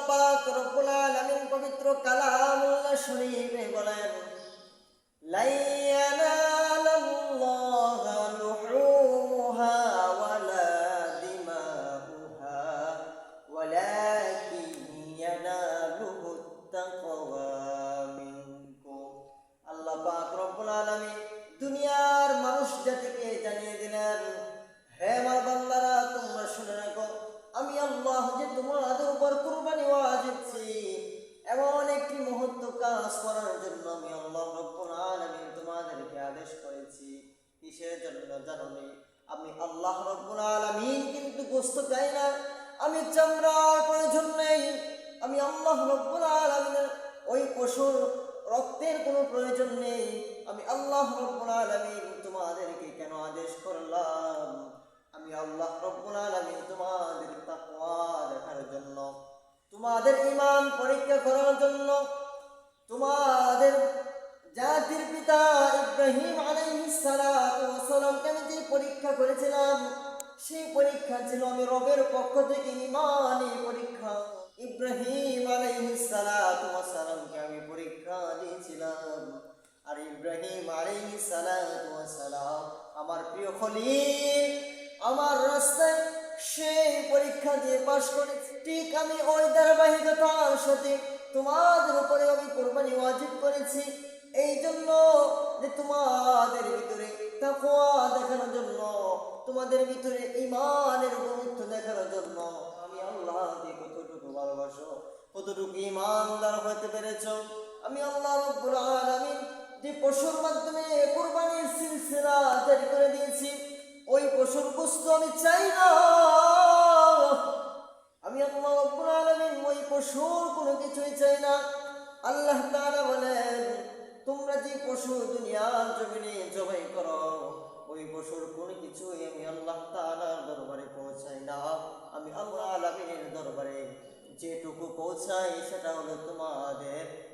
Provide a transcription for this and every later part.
পাক রব্বুল আলামিন পবিত্র কালামুল্লাহ শরীফে বলেন, লা ইয়ানালাল্লাহা লুহুমুহা ওয়ালা দিমাউহা ওয়ালাকিন ইয়ানালুহুত তাকওয়া মিনকুম। আল্লাহ পাক রব্বুল আলামিন দুনিয়ার মানুষ জাতিকে জানিয়ে দিলেন, হে আমার বান্দারা, তোমরা শুনে রাখো, আমি আল্লাহ যে তোমাদের উপর কুরবানি ওয়াজিব করেছি, এমন একটি মুহূর্ত কাজ করার জন্য আমি আল্লাহ রব্বুল আলামিন তোমাদেরকে আদেশ করেছি। কিসের জন্য জানোনি? আমি আল্লাহ রব্বুল আলামিন কিন্তু গোশত খাই না, আমি চামড়ার প্রয়োজন নেই, আমি আল্লাহ রব্বুল আলামিনের ওই পশুর রক্তের কোনো প্রয়োজন নেই। আমি আল্লাহ রব্বুল আলামিন তোমাদেরকে কেন আদেশ করলাম? আমি আল্লাহ রব্বুল আলামিন তোমাদের তাকওয়া দেখার জন্য, তোমাদের ঈমান পরীক্ষা করার জন্য, তোমাদের জাতির পিতা ইব্রাহিম আলাইহিস সালাতু ওয়াস সালামকে আমি যে পরীক্ষা করেছিলাম, সেই পরীক্ষা ছিল আমি রবের পক্ষ থেকে ঈমানের পরীক্ষা। ইব্রাহিম আলাইহিস সালাতু ওয়াস সালামকে আমি পরীক্ষা দিয়েছিলাম, আর ইব্রাহিম আলাইহিস সালাতু ওয়াস সালাম আমার প্রিয় খলিল, আমার রাস্তায় সেই পরীক্ষা দিয়ে পাশ করেছি। ঠিক আমি ওই ধারাবাহিকতার সাথে তোমাদের উপরে আমি কুরবানি ওয়াজিব করেছি, এই জন্য যে তোমাদের ভিতরে তাকওয়া দেখানোর জন্য, তোমাদের ভিতরে ঈমানের গুরুত্ব দেখানোর জন্য। আমি আল্লাহকে কতটুকু ভালোবাসো, কতটুকু ঈমানদার হতে পেরেছো। আমি আল্লাহ রব্বুল আলামিন যে পশুর মাধ্যমে কুরবানির সিলসিলা জারি করে দিয়েছি, ওই পশুর গোশত আমি চাই না। আমি আল্লাহ রব্বুল আলামিন ওই পশুর কোনো কিছুই চাই না। আল্লাহ তাআলা বলেন, তোমরা যে পশু দুনিয়ার জমিনে জবাই করো, ওই পশুর কোনো কিছুই আমি আল্লাহ তাআলার দরবারে পৌঁছাই না। আমি আল্লাহ আলামিনের দরবারে যেটুকু পৌঁছাই সেটা হলো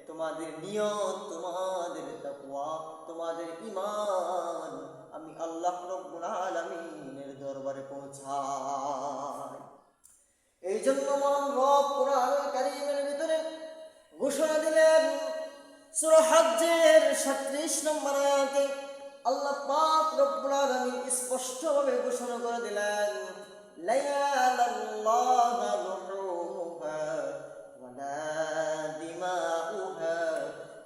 তোমাদের নিয়ত, তোমাদের তাকওয়া, তোমাদের ঈমান। আমি আল্লাহ রব্বুল আলামিনের দরবারে পৌঁছাই। এই জন্য মহান রব কুরআনুল কারীমের ভিতরে ঘোষণা দিলেন, সূরা হজ্জের 37 নম্বর আয়াতে আল্লাহ পাক রব্বুল আলামিন স্পষ্টভাবে ঘোষণা করে দিলেন, লা ইয়ানাল্লাহা লুহুমুহা ওয়ালা দিমাউহা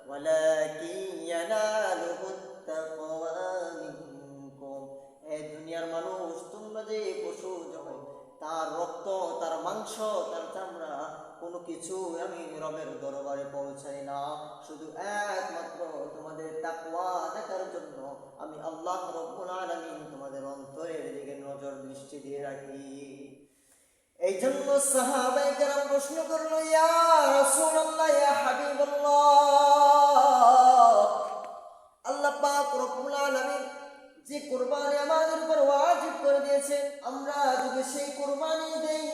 ওয়ালাকিন ইয়ানালুহুত তাকওয়া মিনকুম। হে দুনিয়ার মানুষ, তোমরা যে পশু জবাই, তার রক্ত, তার মাংস, তার চামড়া কোনো কিছু আমি রবের দরবারে পৌঁছাই না, শুধু একমাত্র তোমাদের তাকওয়া দেখার জন্য আমি আল্লাহ রব্বুল আলামিন তোমাদের অন্তরের দিকে নজর দৃষ্টি দিয়ে রাখি। এই জন্য সাহাবায়ে কেরাম প্রশ্ন করলো, ইয়া রাসূলুল্লাহ, ইয়া হাবিবাল্লাহ, আল্লাহ পাক রব্বুল আলামিন যে কুরবানি আমাদের উপর ওয়াজিব করে দিয়েছে, আমরা যদি সেই কুরবানি দেই,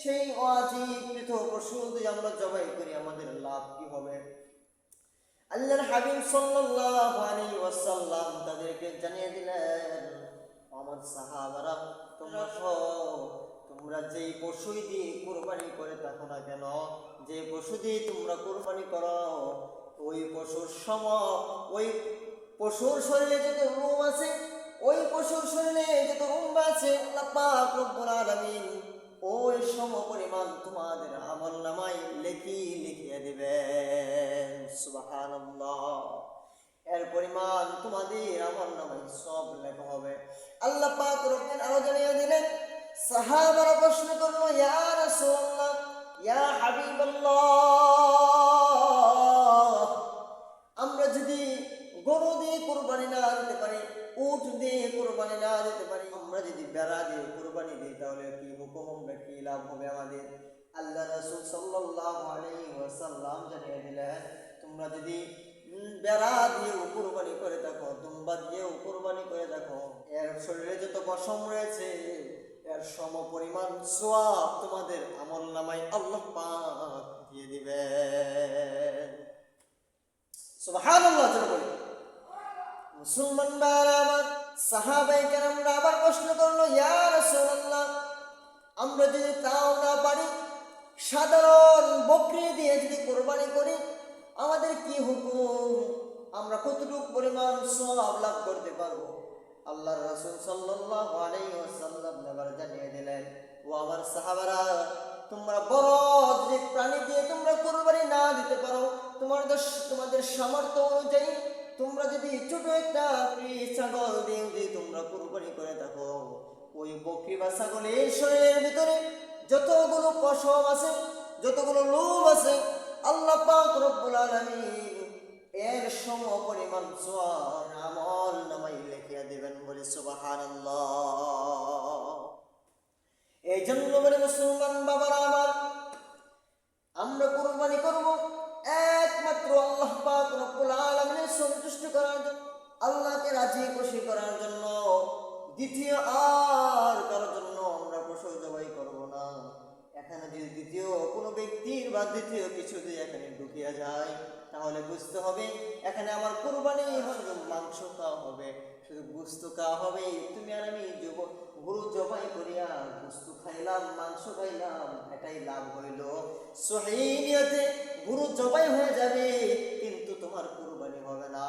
সেই ওয়াজিবকৃত পশু যদি আমরা জবাই করি, আমাদের লাভ কি হবে? আল্লাহর হাবিব সাল্লাল্লাহু আলাইহি ওয়াসাল্লাম তাদেরকে জানিয়ে দিলেন, আমার সাহাবারা, তোমরা যেই পশু দিয়ে কুরবানি করে থাকো না কেন, যে পশু দিয়ে তোমরা কুরবানি করো, ওই পশুর শরীরে যত রূপ আছে, ওই পশুর শরীরে যত রূপ আছে, আল্লাহ পাক রব্বুল আলামিন ওই সমপরিমাণ তোমাদের আমলনামায় লিখিয়ে দিবেন। সুবহানাল্লাহ। এর পরিমাণ তোমাদের আমলনামায় সব লেখা হবে। আল্লাহ পাক রব্বুল আরো জানিয়ে দিলেন, সাহাবারা প্রশ্ন করলো, ইয়া রাসূলুল্লাহ, ইয়া হাবিবাল্লাহ, আমরা যদি গরু দিয়ে কুরবানি না দিতে পারি, উট দিয়ে কুরবানি না দিতে পারি, আমরা যদি বেড়া দিয়ে কুরবানি দিই, তাহলে কি হুকুম হবে, কি লাভ হবে আমাদের? আল্লাহ রাসূল সাল্লাল্লাহু আলাইহি ওয়াসাল্লাম জানিয়ে দিলেন, তোমরা যদি বেড়া দিয়ে কুরবানি করে থাকো, দুম্বা দিয়ে কুরবানি করে থাকো, এর শরীরে যত পশম রয়েছে, এর সমপরিমাণ সওয়াব তোমাদের আমলনামায় আল্লাহ পাক দিয়ে দিবেন। সুবহানাল্লাহ। মুসলমান ভাইরা আমার, সাহাবায়ে কেরামরা আবার প্রশ্ন করলো, ইয়া রাসূলুল্লাহ, আমরা যদি তাও না পারি, সাধারণ বকরি দিয়ে যদি কোরবানি করি আমাদের কি হুকুম, আমরা কতটুকু পরিমাণ সওয়াব লাভ করতে পারবো? আল্লাহর রাসূল সাল্লাল্লাহু আলাইহি ওয়াসাল্লাম এবার জানিয়ে দিলেন, ও আমার সাহাবারা, তোমরা বড় যদি প্রাণী দিয়ে তোমরা কোরবানি না দিতে পারো, তোমাদের সামর্থ্য অনুযায়ী তোমরা যদি ছোট একটা ছাগল দিয়ে যদি তোমরা কোরবানি করে থাকো, ওই বকরি বা ছাগলের শরীরের ভিতরে যতগুলো পশম আছে, যতগুলো লোম আছে, আল্লাহ পাক রব্বুল আলামিন এর সম পরিমাণ সওয়াব আমল নামায় লিখিয়ে দিবেন। বলে সুবহানাল্লাহ। এই জন্য বলে মুসলমান বাবারা আমার, আমরা কুরবানি করব একমাত্র আল্লাহ পাক রব্বুল আলামিনের সন্তুষ্ট করার জন্য, আল্লাহকে রাজি খুশি করার জন্য। দ্বিতীয় আর কারোর জন্য আমরা পশু জবাই করব না। এখানে যদি দ্বিতীয় কোনো ব্যক্তির বা দ্বিতীয় কিছু যদি এখানে ঢুকিয়া যায়, তাহলে বুঝতে হবে এখানে আমার কুরবানি শুধু মাংস খাওয়া হবে, শুধু গোস্ত খাওয়া হবে। তুমি আর আমি গরু জবাই করিয়া গোস্ত খাইলাম, মাংস খাইলাম, এটাই লাভ হইল। সহিহ নিয়তে গরু জবাই হয়ে যাবে, কিন্তু তোমার কুরবানি হবে না।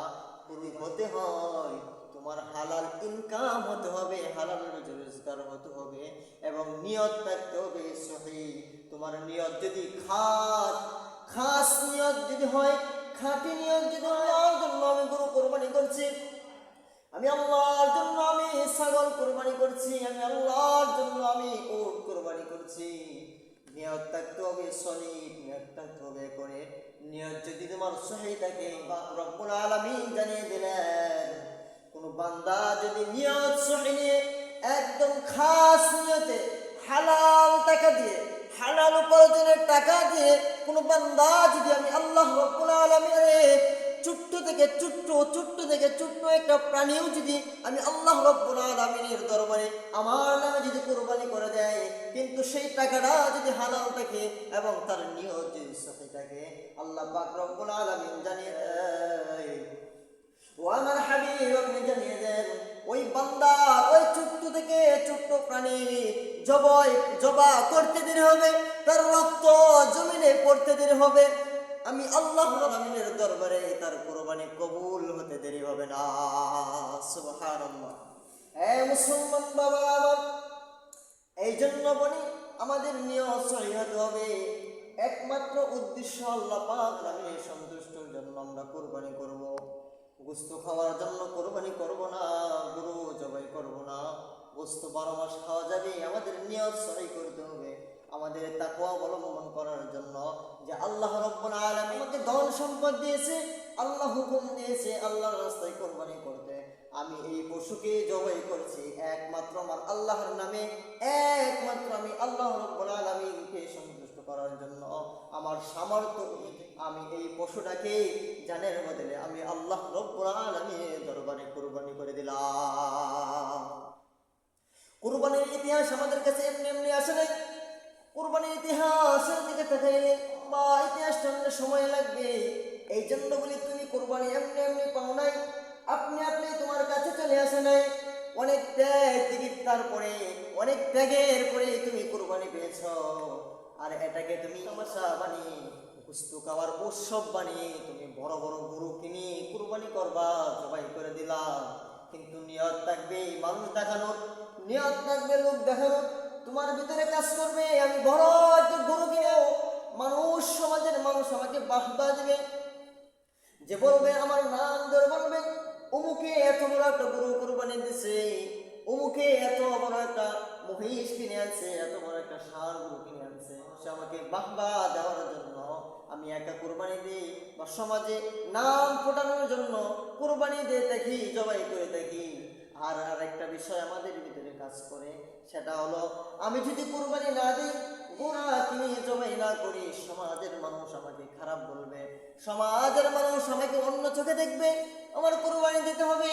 কুরবানি হতে হয় তোমার হালাল ইনকাম হতে হবে, হালাল রোজগার হতে হবে, এবং নিয়ত থাকতে হবে সহিহ। তোমার নিয়ত যদি খাস নিয়ত যদি হয়, খাঁটি নিয়ত যদি আল্লাহর জন্য আমি গরু কোরবানি করছি, আমি আল্লাহর জন্য আমি ছাগল কোরবানি করছি, আমি আল্লাহর জন্য আমি উট কোরবানি করছি, নিয়ত থাকতে হবে সহিহ, নিয়ত থাকতে হবে করে। নিয়ত যদি তোমার সহিহ থাকে, রব্বুল আলামিন জানিয়ে দিলেন, কোন বান্দা যদি নিয়ত সহিহ নিয়ে একদম খাস নিয়তে হালাল টাকা দিয়ে, হালাল উপার্জনের টাকা দিয়ে কোন বান্দা যদি আমি আল্লাহ রব্বুল আলামিনের ছোট্ট থেকে ছোট্ট একটা প্রাণীও যদি আমি আল্লাহ রব্বুল আলামিনের দরবারে আমার নামে যদি কুরবানি করে দেয়, কিন্তু সেই টাকাটা যদি হালাল থাকে এবং তার নিয়ত যদি সহিহ থাকে, আল্লাহ পাক রব্বুল আলামিন জানিয়ে দেয়, ও আমার হাবিব আপনি জানিয়ে দেন, ওই বান্দা ওই ছোট্ট থেকে ছোট্ট প্রাণী জবা করতে দেরি হবে, তার রক্ত জমিনে পড়তে দেরি হবে, আমি আল্লাহ আমিনের দরবারে তার কুরবানি কবুল হতে দেরি হবে না। সুবহানাল্লাহ। হে মুসলমান বাবা আমার, এই জন্য বলি আমাদের নিয়ত সহিহ হতে হবে। একমাত্র উদ্দেশ্য আল্লাহ পাক আমিনের সন্তুষ্টির জন্য আমরা কুরবানি করব। গোস্ত খাওয়ার জন্য কোরবানি করব না, গরু জবাই করব না। গোস্ত 12 মাস খাওয়া যাবে, আমাদের নিয়ত সহিহ করতে হবে। আমাদের তাকওয়া অবলম্বন করার জন্য যে আল্লাহ রাব্বুল আলামিন আমাকে ধন সম্পদ দিয়েছে, আল্লাহ হুকুম দিয়েছে আল্লাহর রাস্তায় কোরবানি করতে, আমি এই পশুকে জবাই করছি একমাত্র আমার আল্লাহর নামে, একমাত্র আমি আল্লাহ রাব্বুল আলামিনকে সন্তুষ্ট করার জন্য। আমার সামর্থ্য আমি এই পশুটাকে জানের বদলে আমি আল্লাহ রাব্বুল আলামিনের দরবারে কুরবানি করে দিলাম। কুরবানির ইতিহাস আমাদের কাছে এমনি এমনি আসে নাই। কুরবানির ইতিহাসের দিকে তাকাইলে বা ইতিহাস জানলে সময় লাগবে। এই জন্য বলি তুমি কুরবানি এমনি এমনি পাও নাই, আপনি তোমার কাছে চলে আসে নাই। অনেক ত্যাগ তিতিক্ষার পরে, অনেক ত্যাগের পরে তুমি কুরবানি পেয়েছ। আর এটাকে তুমি তামাশা বানিয়ে, গোস্ত খাওয়ার উৎসব বানিয়ে তুমি বড় বড় গরু কিনে কুরবানি করবা, জবাই করে দিলা। কিন্তু নিয়ত থাকবে মানুষ দেখানোর, নিয়ত থাকবে লোক দেখানোর। তোমার ভিতরে কাজ করবে আমি বড় একটা গরু কিনেও সমাজের মানুষ আমাকে বাহবা দিবে, যে বলবে আমার নাম ধরে বলবে, অমুকে এত বড় একটা গরু কুরবানি দিছে, অমুকে এত বড় একটা মহিষ কিনে আনছে, এত বড় একটা ষাঁড় গরু কিনে আনছে। সে আমাকে বাহবা দেওয়ার জন্য আমি একটা কুরবানি দিই, বা সমাজে নাম ফোটানোর জন্য কুরবানি দিয়ে থাকি, জবাই করে থাকি। আর একটা বিষয় আমাদের ভিতরে কাজ করে, সেটা হলো আমি যদি কুরবানি না দিই, গোরা কিনে জবাই না করি, সমাজের মানুষ আমাকে খারাপ বলবে, সমাজের মানুষ আমাকে অন্য চোখে দেখবে। আমার কুরবানি দিতে হবে,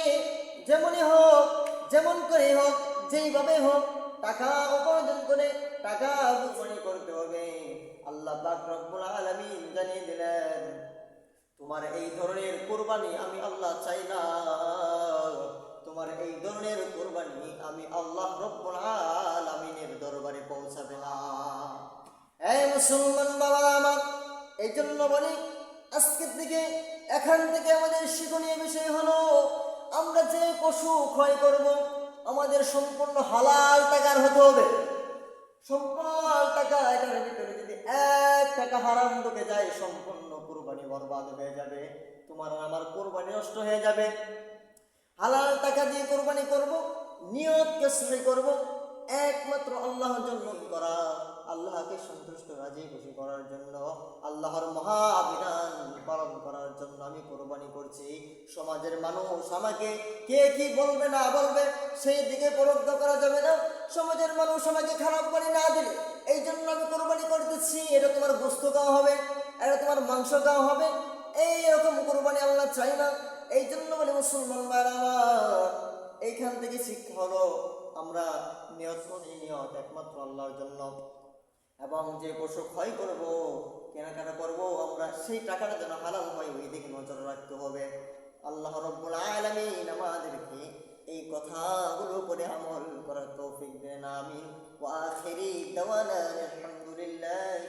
যেমনই হোক, যেমন করে হোক, যেইভাবে হোক, টাকা উপার্জন করে টাকা কুরবানি করতে হবে। আল্লাহ পাক রব্বুল আলামিন জানিয়ে দিলেন, তোমার এই ধরনের কুরবানি আমি আল্লাহ চাই না, তোমার এই ধরনের কুরবানি আমি আল্লাহ রব্বুল আলামিনের দরবারে পৌঁছাবে না। এই মুসলমান বাবা আমার, এই জন্য বলি আজকের দিকে এখান থেকে আমাদের শিক্ষণীয় বিষয় হলো, আমরা যে পশু ক্রয় করব আমাদের সম্পূর্ণ হালাল টাকার হতে হবে। সম্পূর্ণ টাকা, এটার ভিতরে যদি 1 টাকা হারাম ঢুকে যায় সম্পূর্ণ কুরবানি বরবাদ হয়ে যাবে, তোমার আর আমার কুরবানি নষ্ট হয়ে যাবে। হালাল টাকা দিয়ে কোরবানি করব, নিয়তকে সহি করব, একমাত্র আল্লাহর জন্য করা, আল্লাহকে সন্তুষ্ট রাজি খুশি করার জন্য, আল্লাহর মহাবিধান পালন করার জন্য আমি কোরবানি করছি। সমাজের মানুষ আমাকে কে কি বলবে না বলবে সেই দিকে পরোক্ষ করা যাবে না। সমাজের মানুষ আমাকে খারাপ বলে না দিলে এই জন্য আমি কোরবানি করতেছি, এটা তোমার গোস্ত খাওয়া হবে, এটা তোমার মাংস খাওয়া হবে, এইরকম কোরবানি আল্লাহ চাই না। এই জন্য বলে মুসলমান ভাইরা আমার, এইখান থেকে শিক্ষা হলো আমরা নিয়ত একমাত্র আল্লাহর জন্য, এবং যে পশু ক্ষয় করব কেনাকাটা করব আমরা সেই টাকাটা যেন হালাল হয় ওই দিকে নজর রাখতে হবে। আল্লাহ রাব্বুল আলামিন আমাদেরকে এই কথাগুলো উপরে আমল করার তৌফিক দেন, আমিন। ওয়া আখিরি দাওয়ানা আলহামদুলিল্লাহি